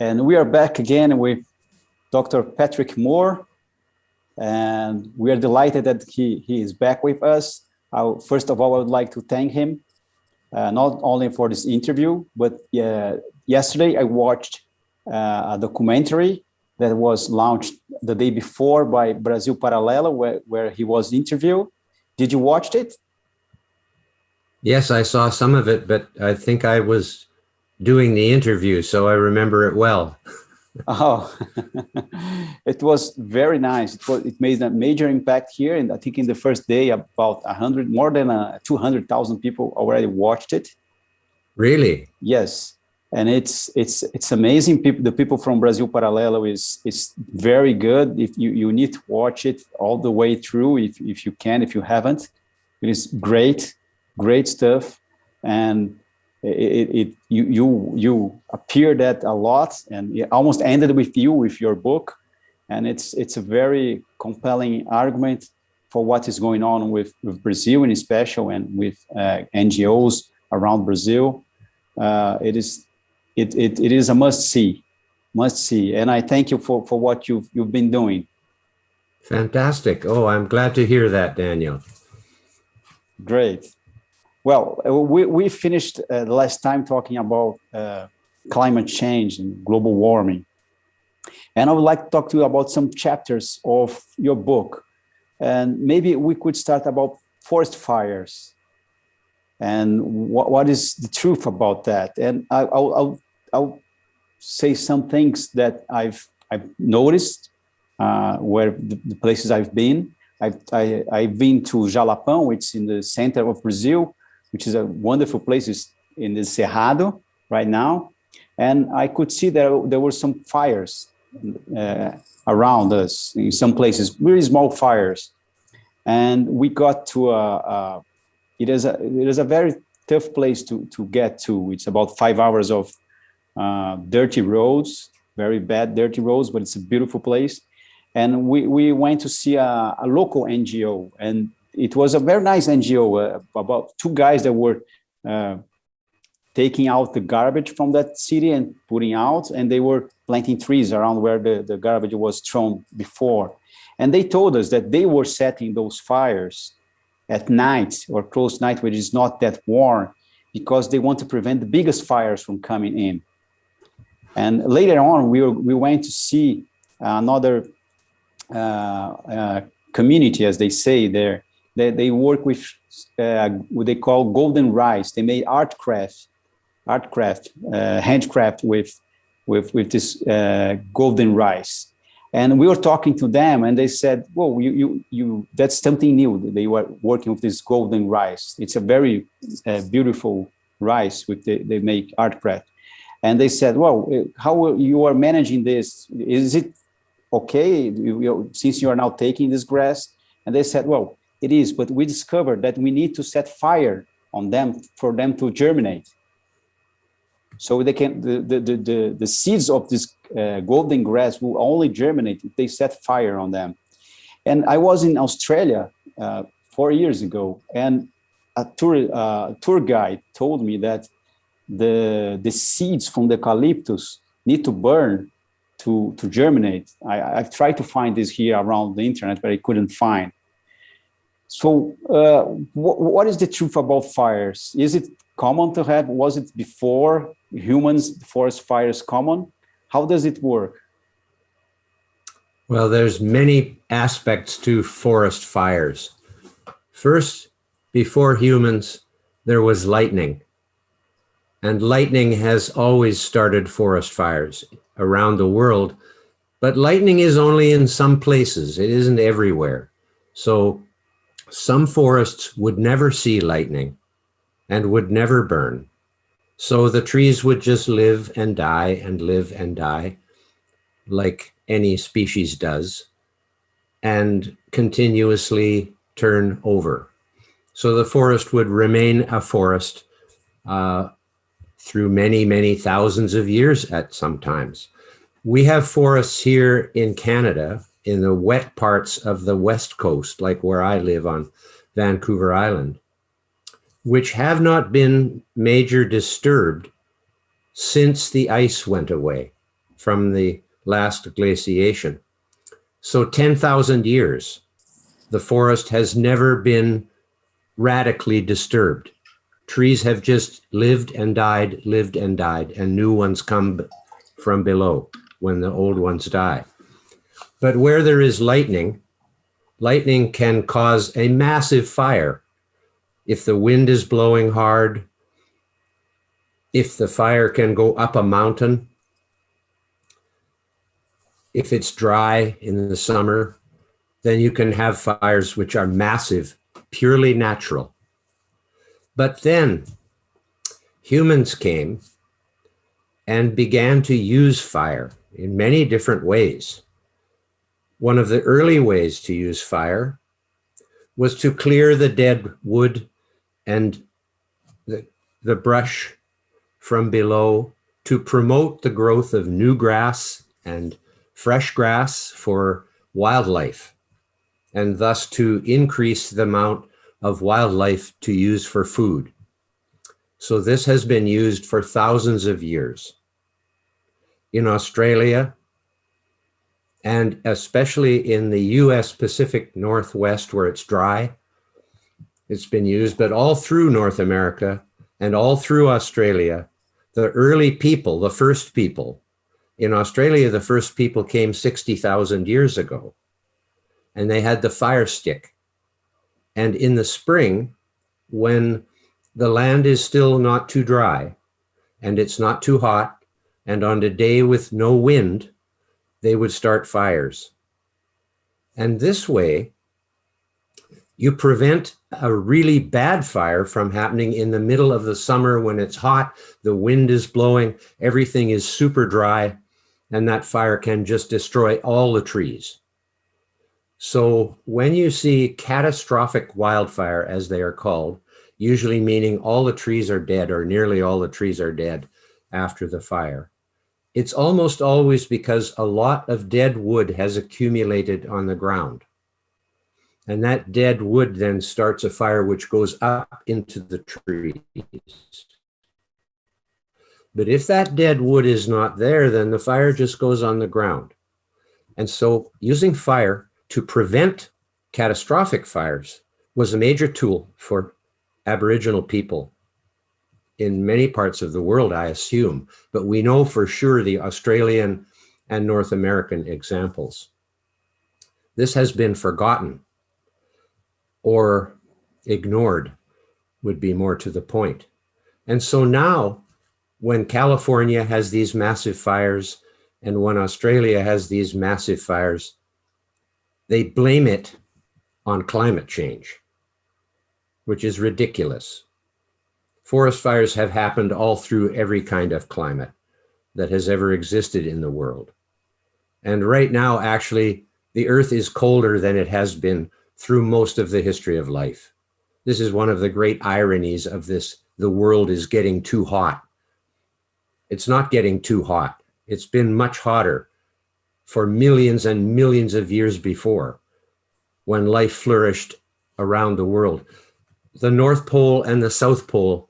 And we are back again with Dr. Patrick Moore, and we are delighted that he is back with us. First of all, I would like to thank him, not only for this interview, but yesterday I watched a documentary that was launched the day before by Brasil Paralelo, where he was interviewed. Did you watch it? Yes, I saw some of it, but I think I was doing the interview, so I remember it well. Oh, it was very nice. It made a major impact here, and I think in the first day, about more than 200,000 people already watched it. Really? Yes, and it's amazing. The people from Brasil Paralelo is very good. If you need to watch it all the way through, if you can, if you haven't, it is great stuff, and you appeared at a lot, and it almost ended with your book, and it's a very compelling argument for what is going on with Brazil in special, and with NGOs around Brazil. It is a must see, and I thank you for what you've been doing. Fantastic. Oh, I'm glad to hear that, Daniel. Great. Well, we finished last time talking about climate change and global warming. And I would like to talk to you about some chapters of your book. And maybe we could start about forest fires and what is the truth about that. And I'll say some things that I've noticed where the places I've been. I've been to Jalapão, which is in the center of Brazil, which is a wonderful place. It's in the Cerrado right now. And I could see there were some fires around us in some places, really small fires. And we got to it is a very tough place to get to. It's about 5 hours of dirty roads, very bad dirty roads, but it's a beautiful place. And we went to see a local NGO, and it was a very nice NGO, about two guys that were taking out the garbage from that city and putting out, and they were planting trees around where the garbage was thrown before. And they told us that they were setting those fires at night or close night, which is not that warm, because they want to prevent the biggest fires from coming in. And later on, we went to see another community, as they say there. They work with what they call golden rice. They made handcraft with this golden rice. And we were talking to them, and they said, "Whoa, you that's something new." They were working with this golden rice. It's a very beautiful rice they make art craft. And they said, "Well, how you are managing this? Is it okay since you are now taking this grass?" And they said, "Well, it is, but we discovered that we need to set fire on them for them to germinate. So they can the seeds of this golden grass will only germinate if they set fire on them." And I was in Australia 4 years ago, and a tour guide told me that the seeds from the eucalyptus need to burn to germinate. I've tried to find this here around the internet, but I couldn't find. So what is the truth about fires? Is it common to have? Was it before humans, forest fires common? How does it work? Well, there's many aspects to forest fires. First, before humans, there was lightning. And lightning has always started forest fires around the world. But lightning is only in some places. It isn't everywhere. So some forests would never see lightning and would never burn. So the trees would just live and die and live and die, like any species does, and continuously turn over. So the forest would remain a forest through many, many thousands of years at sometimes. We have forests here in Canada, in the wet parts of the West Coast, like where I live on Vancouver Island, which have not been major disturbed since the ice went away. from the last glaciation. So 10,000 years, the forest has never been radically disturbed. Trees have just lived and died, and new ones come from below when the old ones die. But where there is lightning, lightning can cause a massive fire. If the wind is blowing hard, if the fire can go up a mountain, if it's dry in the summer, then you can have fires which are massive, purely natural. But then humans came and began to use fire in many different ways. One of the early ways to use fire was to clear the dead wood and the brush from below to promote the growth of new grass and fresh grass for wildlife, and thus to increase the amount of wildlife to use for food. So this has been used for thousands of years. In Australia, and especially in the US Pacific Northwest where it's dry, it's been used, but all through North America and all through Australia, the early people, the first people, in Australia, the first people came 60,000 years ago, and they had the fire stick. And in the spring, when the land is still not too dry and it's not too hot, and on a day with no wind, they would start fires. And this way, you prevent a really bad fire from happening in the middle of the summer when it's hot, the wind is blowing, everything is super dry, and that fire can just destroy all the trees. So when you see catastrophic wildfire, as they are called, usually meaning all the trees are dead or nearly all the trees are dead after the fire, it's almost always because a lot of dead wood has accumulated on the ground. And that dead wood then starts a fire which goes up into the trees. But if that dead wood is not there, then the fire just goes on the ground. And so using fire to prevent catastrophic fires was a major tool for Aboriginal people in many parts of the world, I assume, but we know for sure the Australian and North American examples. This has been forgotten or ignored, would be more to the point. And so now, when California has these massive fires and when Australia has these massive fires, they blame it on climate change, which is ridiculous. Forest fires have happened all through every kind of climate that has ever existed in the world. And right now, actually, the Earth is colder than it has been through most of the history of life. This is one of the great ironies of this. The world is getting too hot. It's not getting too hot. It's been much hotter for millions and millions of years before, when life flourished around the world. The North Pole and the South Pole,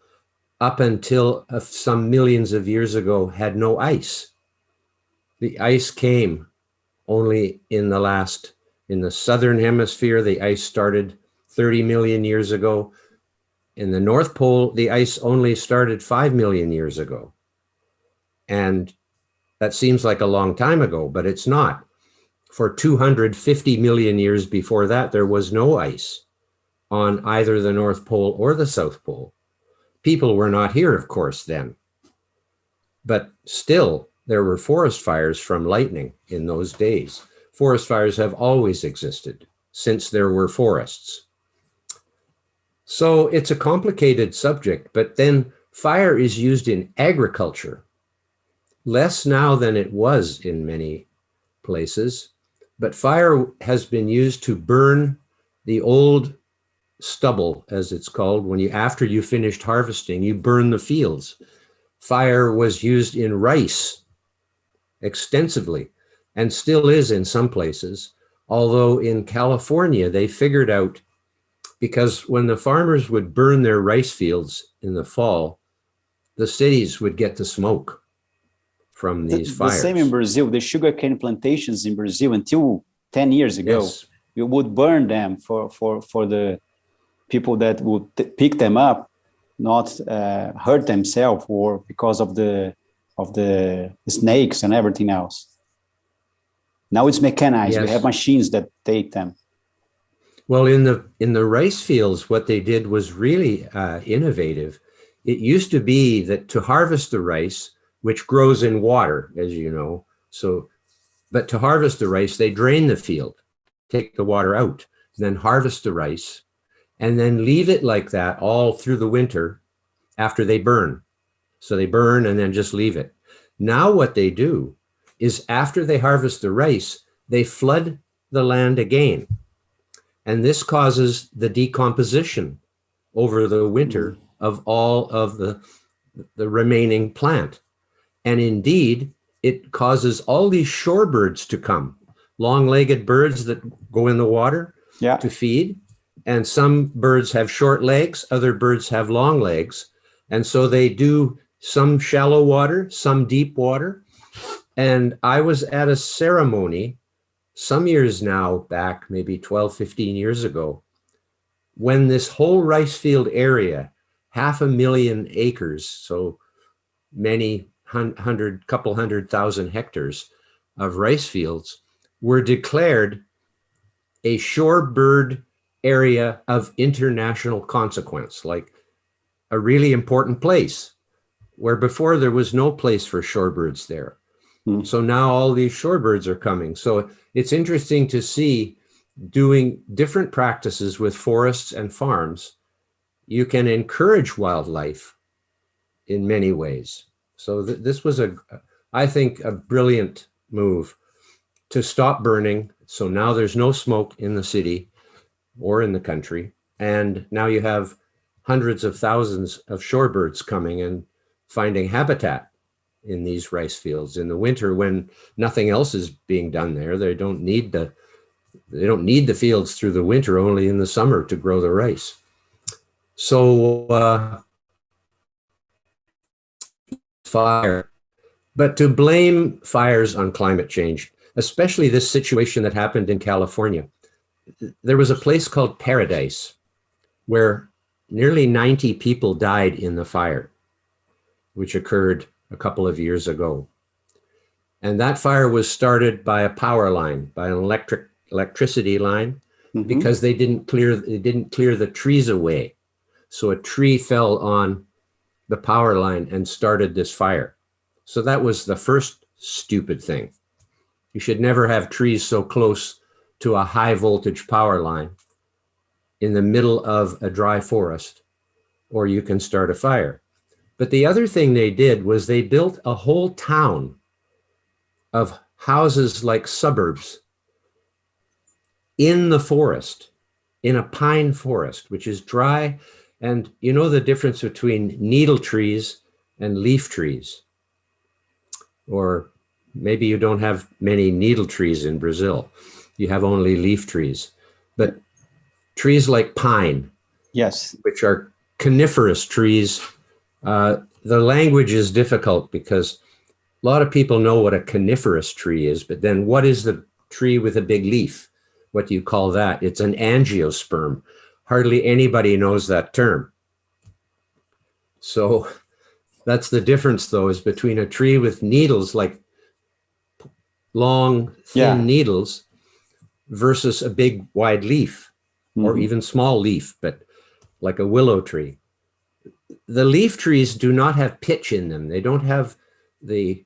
up until some millions of years ago, had no ice. The ice came only in the southern hemisphere. The ice started 30 million years ago. In the North Pole, the ice only started 5 million years ago. And that seems like a long time ago, but it's not. For 250 million years before that, there was no ice on either the North Pole or the South Pole. People were not here, of course, then. But still, there were forest fires from lightning in those days. Forest fires have always existed since there were forests. So it's a complicated subject, but then fire is used in agriculture, less now than it was in many places, but fire has been used to burn the old stubble, as it's called, when after you finished harvesting, you burn the fields. Fire was used in rice extensively and still is in some places, although in California, they figured out, because when the farmers would burn their rice fields in the fall, the cities would get the smoke from these The fires. same in Brazil. The sugarcane plantations in Brazil, until 10 years ago, Yes. you would burn them for the people that would pick them up, not hurt themselves, or because of the snakes and everything else. Now it's mechanized. Yes. We have machines that take them. Well, in the rice fields, what they did was really innovative. It used to be that to harvest the rice, which grows in water, as you know, but to harvest the rice, they drain the field, take the water out, then harvest the rice, and then leave it like that all through the winter after they burn. So they burn and then just leave it. Now what they do is after they harvest the rice, they flood the land again. And this causes the decomposition over the winter of all of the remaining plant. And indeed, it causes all these shorebirds to come, long-legged birds that go in the water to feed. And some birds have short legs, other birds have long legs. And so they do some shallow water, some deep water. And I was at a ceremony some years now back, maybe 12, 15 years ago, when this whole rice field area, 500,000 acres, so many couple 100,000 hectares of rice fields, were declared a shorebird area of international consequence, like a really important place, where before there was no place for shorebirds there. So now all these shorebirds are coming. So it's interesting to see, doing different practices with forests and farms, you can encourage wildlife in many ways. So this was I think, a brilliant move to stop burning. So now there's no smoke in the city or in the country. And now you have hundreds of thousands of shorebirds coming and finding habitat in these rice fields in the winter when nothing else is being done there. They don't need the fields through the winter, only in the summer to grow the rice. So fire, but to blame fires on climate change, especially this situation that happened in California. There was a place called Paradise where nearly 90 people died in the fire, which occurred a couple of years ago. And that fire was started by a power line, by an electricity line, because they didn't clear the trees away. So a tree fell on the power line and started this fire. So that was the first stupid thing. You should never have trees so close to a high voltage power line in the middle of a dry forest, or you can start a fire. But the other thing they did was they built a whole town of houses like suburbs in the forest, in a pine forest, which is dry. And you know the difference between needle trees and leaf trees? Or maybe you don't have many needle trees in Brazil. You have only leaf trees. But trees like pine, yes, which are coniferous trees, the language is difficult because a lot of people know what a coniferous tree is, but then what is the tree with a big leaf? What do you call that? It's an angiosperm. Hardly anybody knows that term. So that's the difference, though, is between a tree with needles, like long, thin needles, versus a big, wide leaf, or even small leaf, but like a willow tree. The leaf trees do not have pitch in them. They don't have the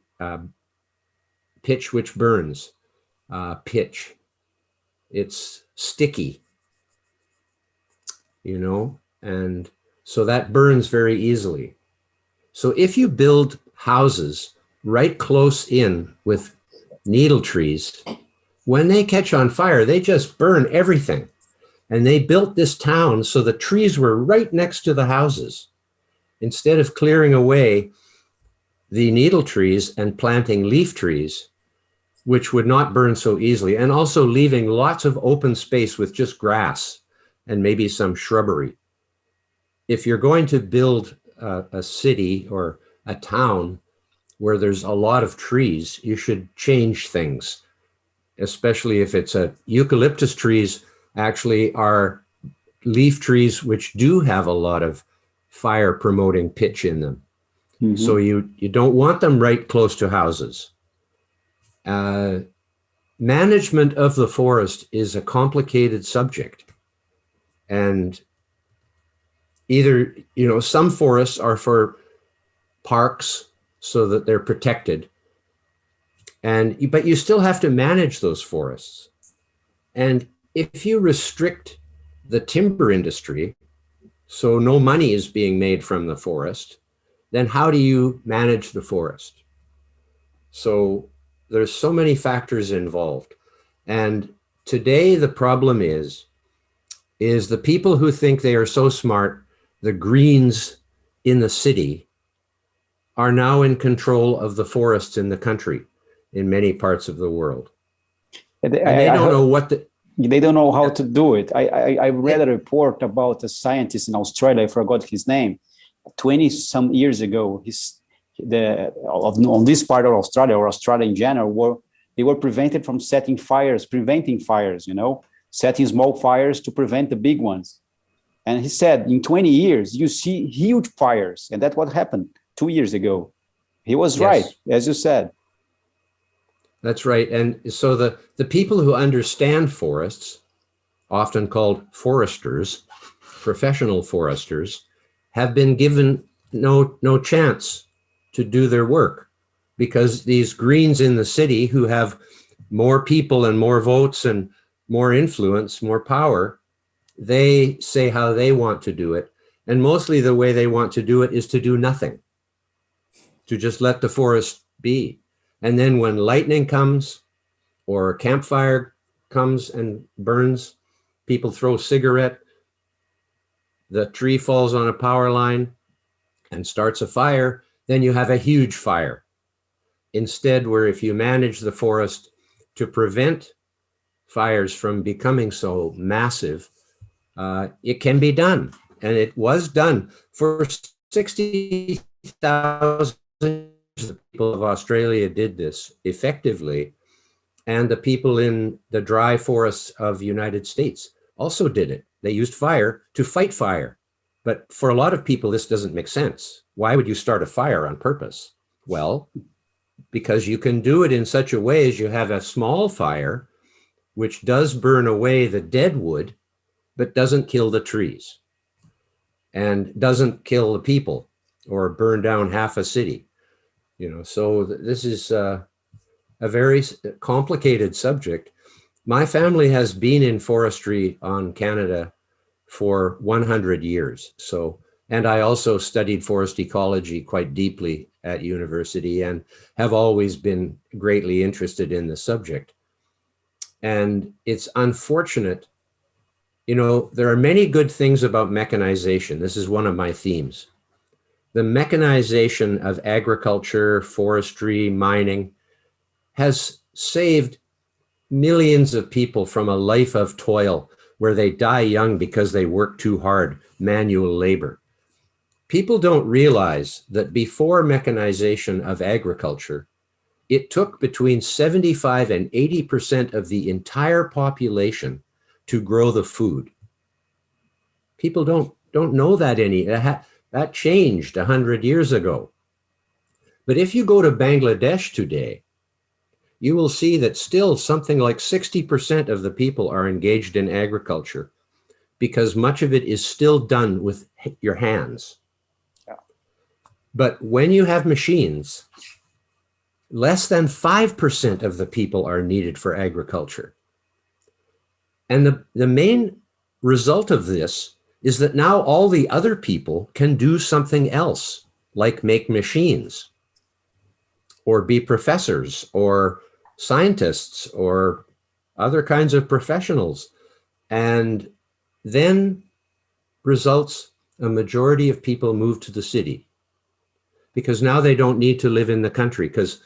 pitch which burns, pitch. It's sticky, you know, and so that burns very easily. So if you build houses right close in with needle trees, when they catch on fire, they just burn everything. And they built this town so the trees were right next to the houses. Instead of clearing away the needle trees and planting leaf trees, which would not burn so easily, and also leaving lots of open space with just grass and maybe some shrubbery. If you're going to build a city or a town where there's a lot of trees, you should change things, especially if it's a eucalyptus trees actually are leaf trees which do have a lot of fire promoting pitch in them. Mhm. So you don't want them right close to houses. Management of the forest is a complicated subject. And either, some forests are for parks so that they're protected. But you still have to manage those forests. And if you restrict the timber industry, so no money is being made from the forest, then how do you manage the forest? So there's so many factors involved. And today the problem is the people who think they are so smart, the Greens in the city, are now in control of the forests in the country in many parts of the world. And they don't know what the... They don't know how to do it. I read a report about a scientist in Australia, I forgot his name, 20 some years ago. On this part of Australia, or Australia in general, they were prevented from preventing fires, setting small fires to prevent the big ones. And he said, in 20 years, you see huge fires. And that's what happened 2 years ago. He was right, as you said. That's right. And so the people who understand forests, often called foresters, professional foresters, have been given no chance to do their work, because these Greens in the city, who have more people and more votes and more influence, more power, they say how they want to do it. And mostly the way they want to do it is to do nothing, to just let the forest be. And then when lightning comes or a campfire comes and burns, people throw a cigarette, the tree falls on a power line and starts a fire, then you have a huge fire. Instead, where if you manage the forest to prevent fires from becoming so massive, it can be done. And it was done for 60,000 the people of Australia did this effectively, and the people in the dry forests of the United States also did it. They used fire to fight fire. But for a lot of people, this doesn't make sense. Why would you start a fire on purpose? Well, because you can do it in such a way as you have a small fire, which does burn away the dead wood, but doesn't kill the trees and doesn't kill the people or burn down half a city. So this is a very complicated subject. My family has been in forestry on Canada for 100 years. And I also studied forest ecology quite deeply at university and have always been greatly interested in the subject. And it's unfortunate, there are many good things about mechanization. This is one of my themes. The mechanization of agriculture, forestry, mining has saved millions of people from a life of toil where they die young because they work too hard, manual labor. People don't realize that before mechanization of agriculture, it took between 75 and 80% of the entire population to grow the food. People don't know that that changed 100 years ago. But if you go to Bangladesh today, you will see that still something like 60% of the people are engaged in agriculture, because much of it is still done with your hands. Yeah. But when you have machines, less than 5% of the people are needed for agriculture. And the main result of this is that now all the other people can do something else, like make machines, or be professors, or scientists, or other kinds of professionals. And then results a majority of people move to the city, because now they don't need to live in the country, because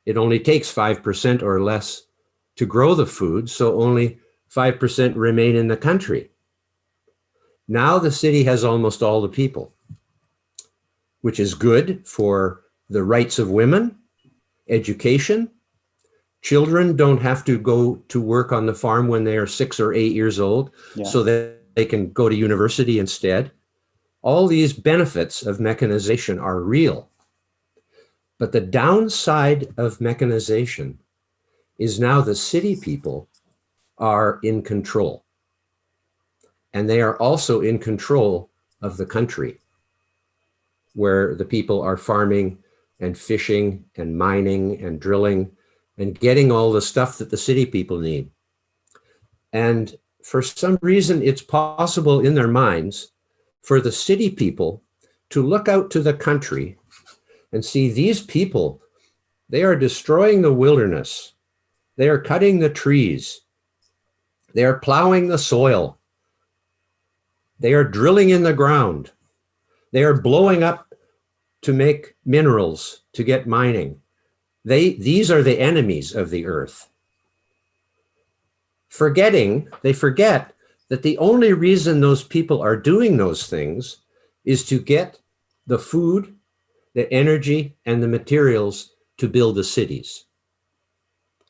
it only takes 5% or less to grow the food, so only 5% remain in the country. Now the city has almost all the people, which is good for the rights of women, education. Children don't have to go to work on the farm when they are 6 or 8 years old, so that they can go to university instead. All these benefits of mechanization are real. But the downside of mechanization is now the city people are in control. And they are also in control of the country, where the people are farming and fishing and mining and drilling and getting all the stuff that the city people need. And for some reason, it's possible in their minds for the city people to look out to the country and see these people, they are destroying the wilderness. They are cutting the trees. They are plowing the soil. They are drilling in the ground. They are blowing up to make minerals, to get mining. These are the enemies of the earth. They forget that the only reason those people are doing those things is to get the food, the energy, and the materials to build the cities,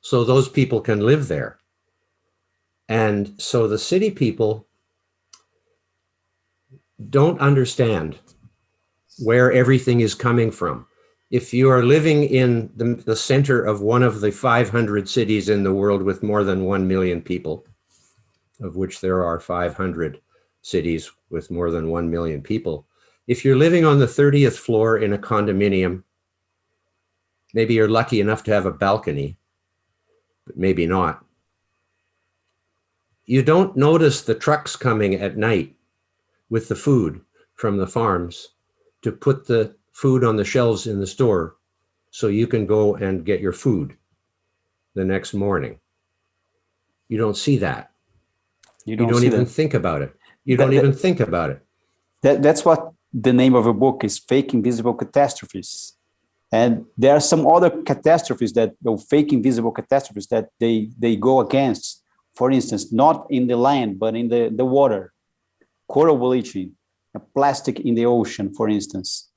so those people can live there. And so the city people don't understand where everything is coming from. If you are living in the center of one of the 500 cities in the world with more than 1 million people, of which there are 500 cities with more than 1 million people, if you're living on the 30th floor in a condominium, maybe you're lucky enough to have a balcony, but maybe not. You don't notice the trucks coming at night with the food from the farms to put the food on the shelves in the store so you can go and get your food the next morning. You don't see that. You don't even think about it. You don't even think about it. That's what the name of a book is, Fake Invisible Catastrophes. And there are some other catastrophes fake invisible catastrophes that they go against. For instance, not in the land, but in the water. Coral bleaching, plastic in the ocean, for instance.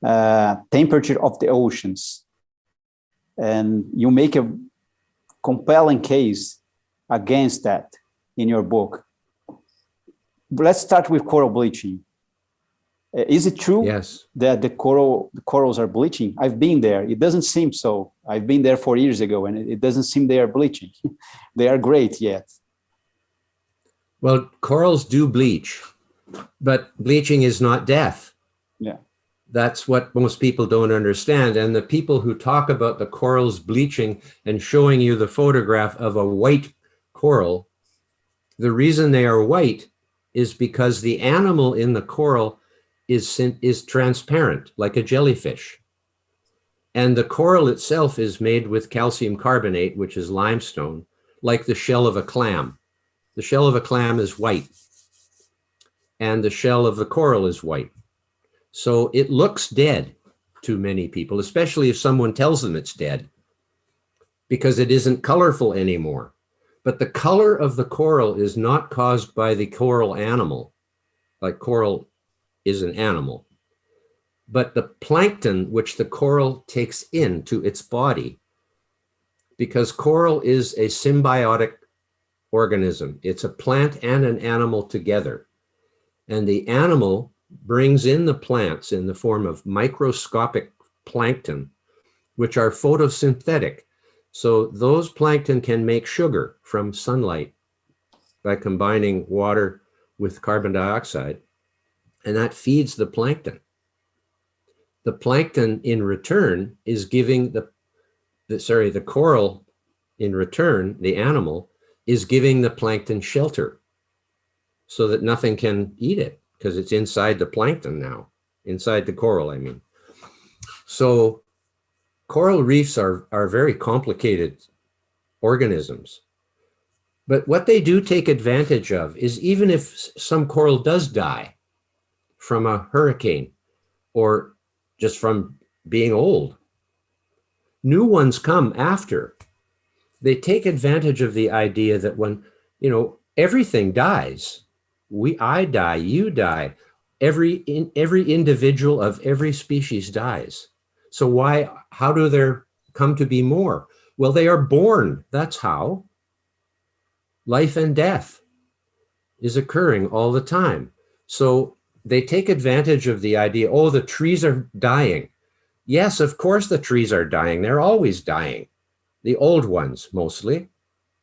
Temperature of the oceans. And you make a compelling case against that in your book. Let's start with coral bleaching. Is it true that the corals are bleaching? I've been there. It doesn't seem so. I've been there 4 years ago, and it doesn't seem they are bleaching. They are great yet. Well, corals do bleach, but bleaching is not death. Yeah. That's what most people don't understand. And the people who talk about the corals bleaching and showing you the photograph of a white coral, the reason they are white is because the animal in the coral is transparent, like a jellyfish. And the coral itself is made with calcium carbonate, which is limestone, like the shell of a clam. The shell of a clam is white, and the shell of the coral is white. So it looks dead to many people, especially if someone tells them it's dead, because it isn't colorful anymore. But the color of the coral is not caused by the coral animal, like coral is an animal, but the plankton which the coral takes into its body, because coral is a symbiotic organism. It's a plant and an animal together. And the animal brings in the plants in the form of microscopic plankton, which are photosynthetic. So those plankton can make sugar from sunlight by combining water with carbon dioxide, and that feeds the plankton. The plankton in return is giving the coral in return, the animal, is giving the plankton shelter so that nothing can eat it, because it's inside the plankton now, inside the coral, I mean. So coral reefs are very complicated organisms. But what they do take advantage of is, even if some coral does die from a hurricane or just from being old, new ones come after. They take advantage of the idea that when, everything dies, I die, you die, every individual of every species dies. So how do there come to be more? Well, they are born. That's how. Life and death is occurring all the time. So they take advantage of the idea, oh, the trees are dying. Yes, of course the trees are dying. They're always dying. The old ones mostly,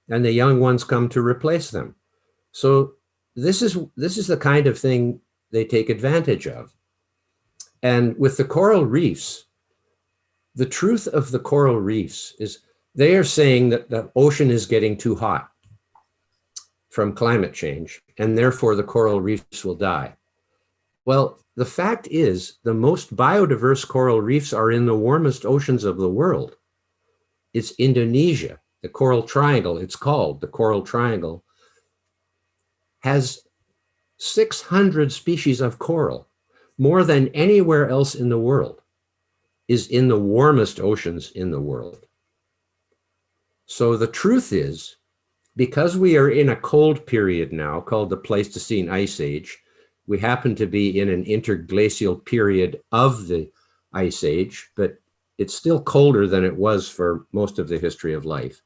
and the young ones come to replace them. So this is the kind of thing they take advantage of. And with the coral reefs, the truth of the coral reefs is they are saying that the ocean is getting too hot from climate change, and therefore the coral reefs will die. Well, the fact is the most biodiverse coral reefs are in the warmest oceans of the world. It's Indonesia, the Coral Triangle, it's called the Coral Triangle, has 600 species of coral, more than anywhere else in the world, is in the warmest oceans in the world. So the truth is, because we are in a cold period now called the Pleistocene Ice Age, we happen to be in an interglacial period of the Ice Age, but it's still colder than it was for most of the history of life.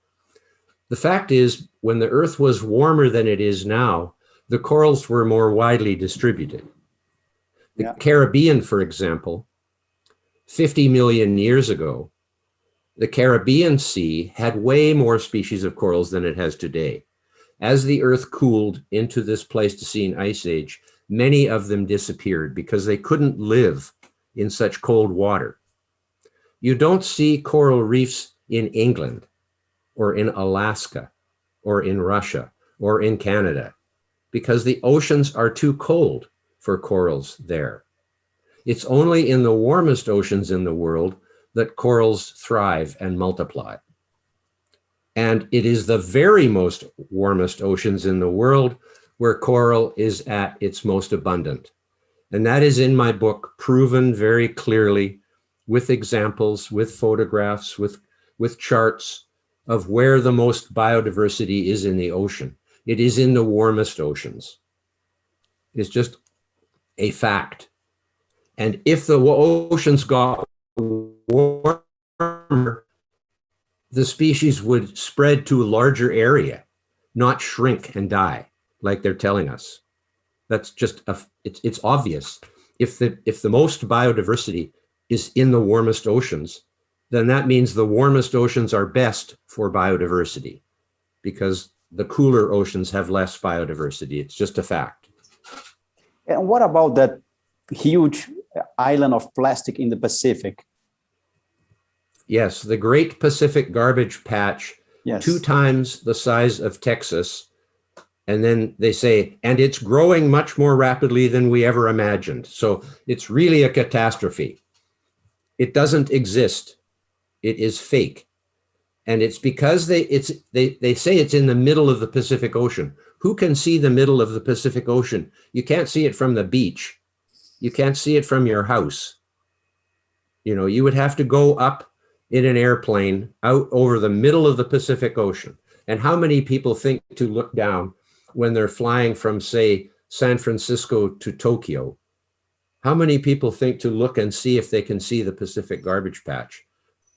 The fact is, when the Earth was warmer than it is now, the corals were more widely distributed. The Caribbean, for example, 50 million years ago, the Caribbean Sea had way more species of corals than it has today. As the Earth cooled into this Pleistocene Ice Age, many of them disappeared because they couldn't live in such cold water. You don't see coral reefs in England or in Alaska or in Russia or in Canada because the oceans are too cold for corals there. It's only in the warmest oceans in the world that corals thrive and multiply. And it is the very most warmest oceans in the world where coral is at its most abundant. And that is in my book, proven very clearly with examples, with photographs, with charts of where the most biodiversity is in the ocean. It is in the warmest oceans. It's just a fact. And if the oceans got warmer, the species would spread to a larger area, not shrink and die, like they're telling us. That's just, it's obvious. If the most biodiversity is in the warmest oceans, then that means the warmest oceans are best for biodiversity because the cooler oceans have less biodiversity. It's just a fact. And what about that huge island of plastic in the Pacific? Yes, the Great Pacific Garbage Patch, yes. 2 times the size of Texas. And then they say, and it's growing much more rapidly than we ever imagined. So it's really a catastrophe. It doesn't exist. It is fake. And it's because they say it's in the middle of the Pacific Ocean. Who can see the middle of the Pacific Ocean? You can't see it from the beach. You can't see it from your house. You know, you would have to go up in an airplane out over the middle of the Pacific Ocean. And how many people think to look down when they're flying from, say, San Francisco to Tokyo? How many people think to look and see if they can see the Pacific Garbage Patch?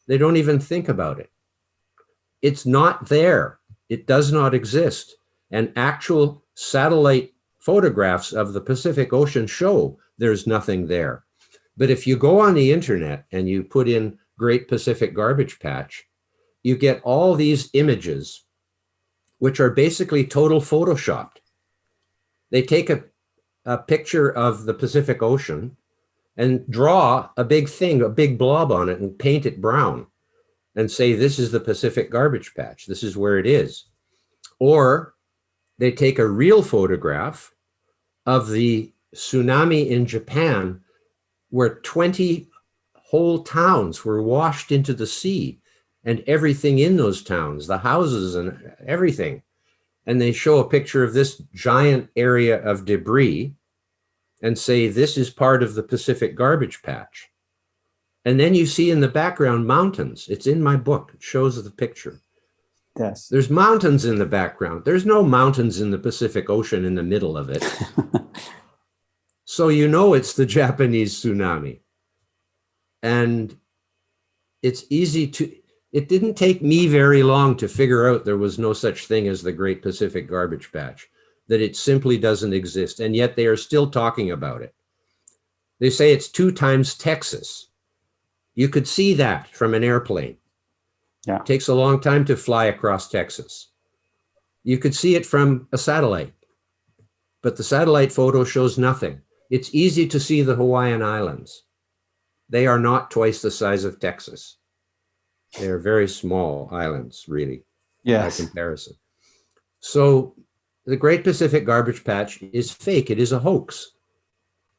They don't even think about it. It's not there. It does not exist. And actual satellite photographs of the Pacific Ocean show there's nothing there. But if you go on the internet and you put in Great Pacific Garbage Patch, you get all these images, which are basically total photoshopped. They take a picture of the Pacific Ocean and draw a big thing, a big blob on it and paint it brown and say, this is the Pacific Garbage Patch. This is where it is. Or they take a real photograph of the tsunami in Japan where 20 whole towns were washed into the sea and everything in those towns, the houses and everything. And they show a picture of this giant area of debris and say, this is part of the Pacific Garbage Patch. And then you see in the background mountains. It's in my book. It shows the picture. Yes. There's mountains in the background. There's no mountains in the Pacific Ocean in the middle of it. So you know it's the Japanese tsunami. And it's easy to, it didn't take me very long to figure out there was no such thing as the Great Pacific Garbage Patch, that it simply doesn't exist. And yet they are still talking about it. They say it's 2 times Texas. You could see that from an airplane. Yeah. It takes a long time to fly across Texas. You could see it from a satellite, but the satellite photo shows nothing. It's easy to see the Hawaiian Islands. They are not twice the size of Texas. They are very small islands, really, by comparison. So the Great Pacific Garbage Patch is fake. It is a hoax.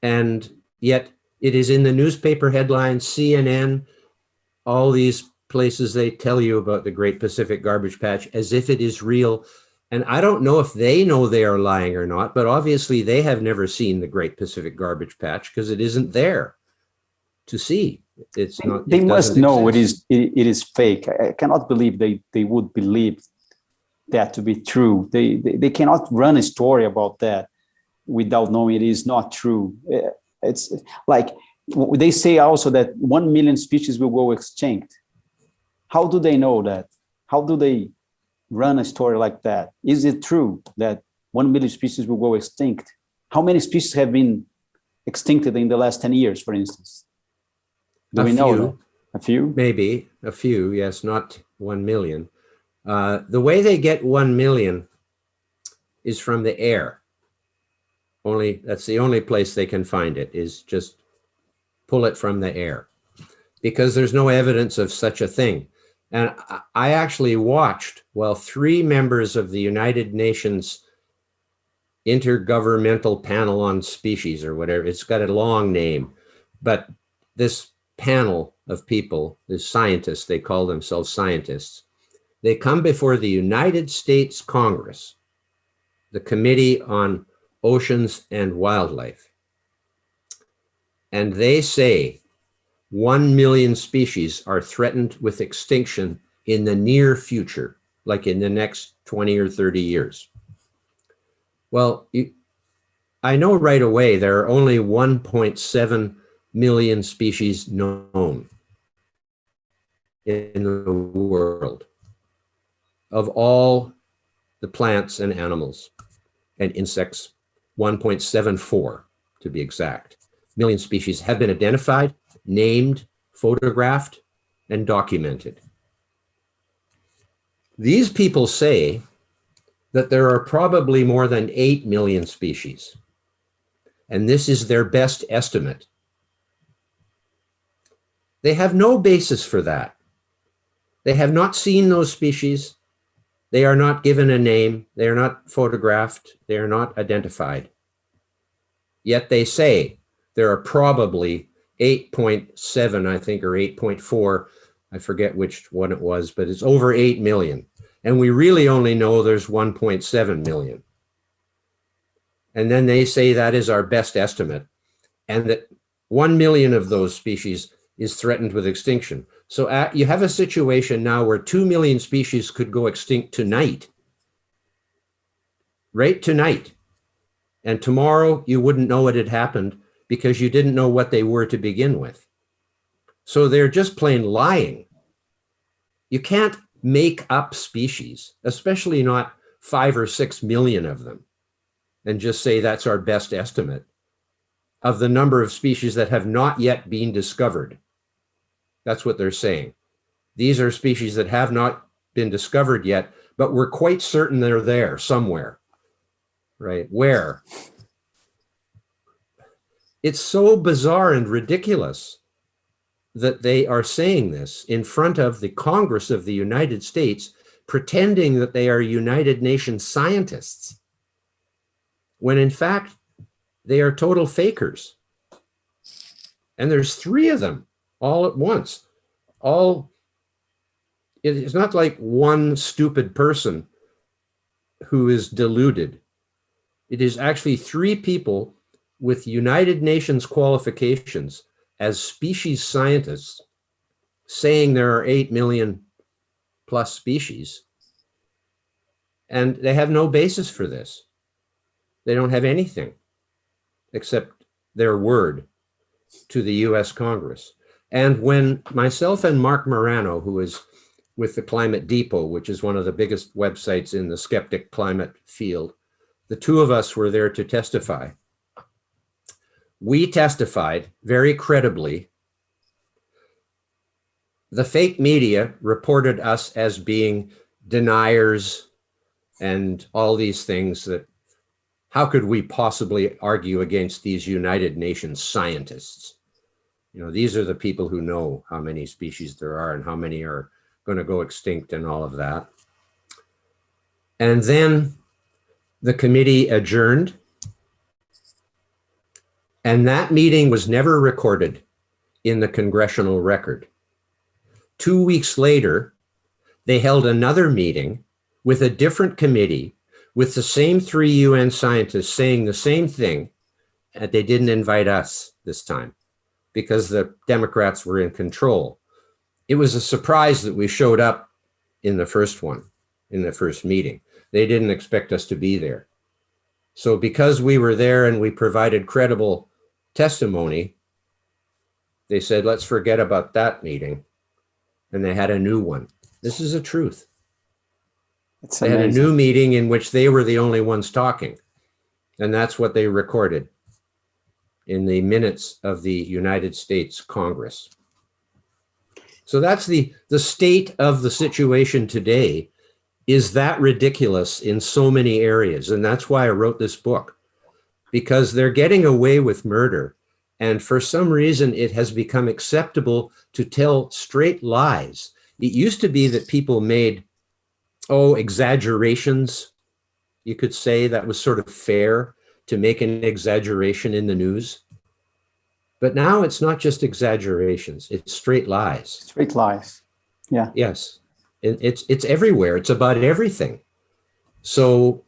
And yet it is in the newspaper headlines, CNN, all these places, they tell you about the Great Pacific Garbage Patch as if it is real. And I don't know if they know they are lying or not, but obviously they have never seen the Great Pacific Garbage Patch because it isn't there to see. It's not. They must know it is fake. I cannot believe they would believe that to be true. They cannot run a story about that without knowing it is not true. It's like they say also that 1 million species will go extinct. How do they know that? How do they run a story like that? Is it true that 1 million species will go extinct? How many species have been extincted in the last 10 years, for instance? Do we know that? A few? Maybe a few, yes, not 1 million. The way they get 1 million is from the air. That's the only place they can find it, is just pull it from the air, because there's no evidence of such a thing. And I actually watched while 3 members of the United Nations Intergovernmental Panel on Species, or whatever, it's got a long name, but this panel of people, the scientists, they call themselves scientists, they come before the United States Congress, the Committee on Oceans and Wildlife, and they say 1 million species are threatened with extinction in the near future, like in the next 20 or 30 years. Well, I know right away there are only 1.7 million species known in the world of all the plants and animals and insects. 1.74 to be exact million species have been identified, named, photographed, and documented. These people say that there are probably more than 8 million species, and this is their best estimate. They have no basis for that. They have not seen those species. They are not given a name. They are not photographed. They are not identified. Yet they say there are probably 8.7, I think, or 8.4. I forget which one it was, but it's over 8 million. And we really only know there's 1.7 million. And then they say that is our best estimate, and that 1 million of those species is threatened with extinction. So you have a situation now where 2 million species could go extinct tonight, right tonight. And tomorrow you wouldn't know it had happened because you didn't know what they were to begin with. So they're just plain lying. You can't make up species, especially not 5 or 6 million of them, and just say that's our best estimate of the number of species that have not yet been discovered. That's what they're saying. These are species that have not been discovered yet, but we're quite certain they're there somewhere, right? Where? It's so bizarre and ridiculous that they are saying this in front of the Congress of the United States, pretending that they are United Nations scientists, when in fact they are total fakers. And there's 3 of them all at once. It's not like one stupid person who is deluded. It is actually 3 people with United Nations qualifications as species scientists saying there are 8 million plus species. And they have no basis for this. They don't have anything except their word to the US Congress. And when myself and Mark Morano, who is with the Climate Depot, which is one of the biggest websites in the skeptic climate field, the two of us were there to testify. We testified very credibly. The fake media reported us as being deniers and all these things that, how could we possibly argue against these United Nations scientists? You know, these are the people who know how many species there are and how many are going to go extinct and all of that. And then the committee adjourned, and that meeting was never recorded in the congressional record. 2 weeks later, they held another meeting with a different committee with the same 3 UN scientists saying the same thing, and they didn't invite us this time because the Democrats were in control. It was a surprise that we showed up in the first one, in the first meeting. They didn't expect us to be there. So because we were there and we provided credible testimony, they said, let's forget about that meeting. And they had a new one. This is the truth. It's they amazing. had a new meeting in which they were the only ones talking. And that's what they recorded in the minutes of the United States Congress. So that's the state of the situation today, is that ridiculous in so many areas. And that's why I wrote this book, because they're getting away with murder. And for some reason, it has become acceptable to tell straight lies. It used to be that people made, exaggerations. You could say that was sort of fair to make an exaggeration in the news. But now it's not just exaggerations, it's straight lies. Straight lies, yeah. Yes, it's everywhere, it's about everything. So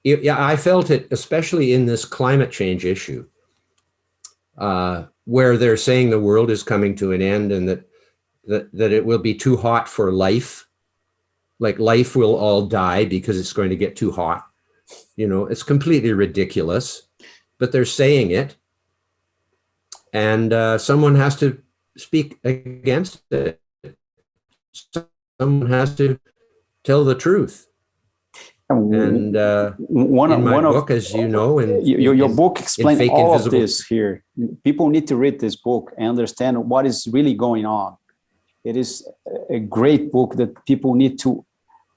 yeah, I felt it, especially in this climate change issue, where they're saying the world is coming to an end and that it will be too hot for life. Like life will all die because it's going to get too hot. You know, it's completely ridiculous, but they're saying it. And someone has to speak against it. Someone has to tell the truth. And in my book, as you know, your book explains all of invisible... this here. People need to read this book and understand what is really going on. It is a great book that people need to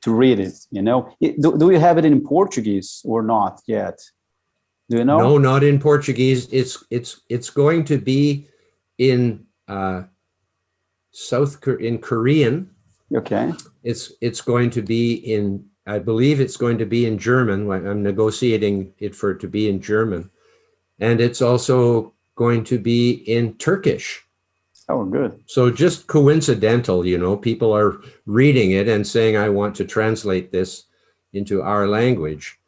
read it. You know, do you have it in Portuguese or not yet? Do you know? No, not in Portuguese. It's going to be in in Korean. Okay. It's going to be in, I believe it's going to be in German. I'm negotiating it for it to be in German. And it's also going to be in Turkish. Oh, good. So just coincidental, you know, people are reading it and saying, I want to translate this into our language.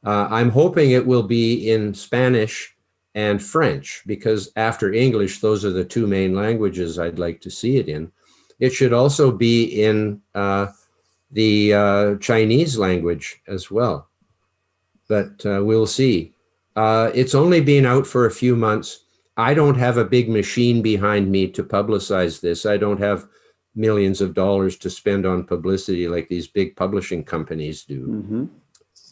I'm hoping it will be in Spanish and French, because after English, those are the two main languages I'd like to see it in. It should also be in the Chinese language as well, but we'll see. It's only been out for a few months. I don't have a big machine behind me to publicize this. I don't have millions of dollars to spend on publicity like these big publishing companies do. Mm-hmm.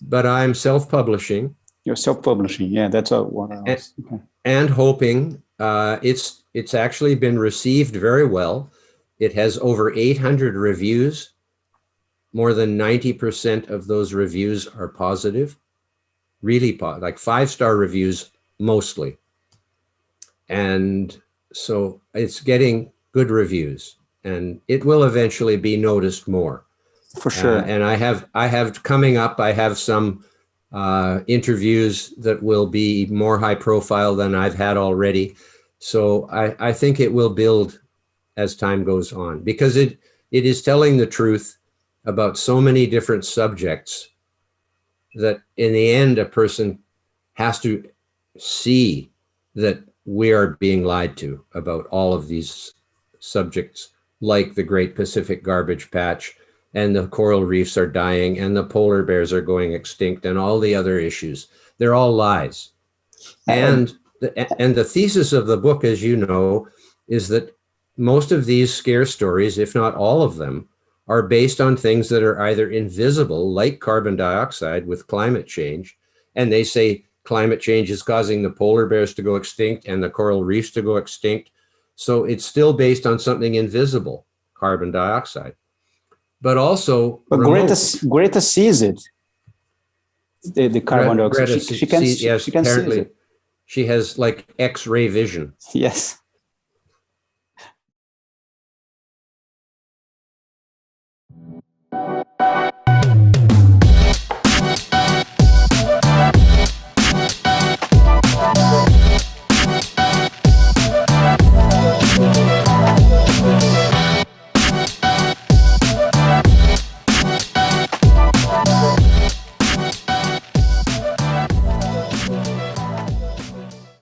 But I'm self-publishing. You're self-publishing, yeah. That's what I was. Okay. And hoping it's actually been received very well. It has over 800 reviews. More than 90% of those reviews are positive, really positive, like 5-star reviews mostly. And so it's getting good reviews, and it will eventually be noticed more. For sure. And I have coming up, I have some interviews that will be more high profile than I've had already. So I think it will build as time goes on, because it is telling the truth about so many different subjects that in the end, a person has to see that we are being lied to about all of these subjects, like the Great Pacific Garbage Patch, and the coral reefs are dying, and the polar bears are going extinct, and all the other issues. They're all lies. And the thesis of the book, as you know, is that most of these scare stories, if not all of them, are based on things that are either invisible, like carbon dioxide with climate change. And they say climate change is causing the polar bears to go extinct and the coral reefs to go extinct. So it's still based on something invisible, carbon dioxide. But also, but Greta sees it. The carbon dioxide. Greta She can yes, see apparently it. she has like X-ray vision. Yes.